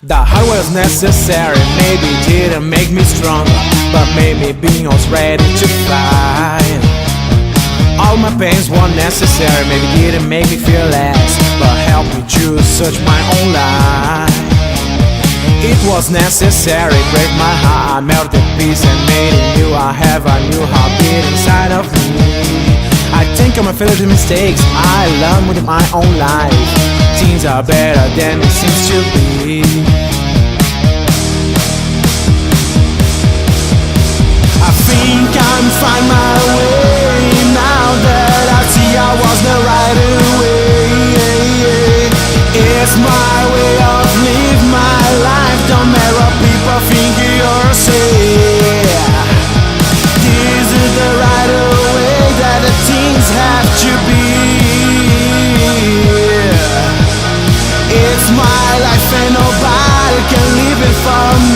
The hard work was necessary, maybe it didn't make me stronger, but made me being always ready to fight. All my pains were necessary, maybe didn't make me feel less, but helped me choose such my own life. It was necessary, break my heart, melted peace and made it new. I have a new heartbeat inside of me. I think I'm a failure to mistakes I learned with my own life. Things are better than it seems to be. I think I'm find my way now that I see I was the right way. It's my way of live my life. Don't matter what people think or say. This is the right way that the things have to be. It's my life and nobody can live it for me.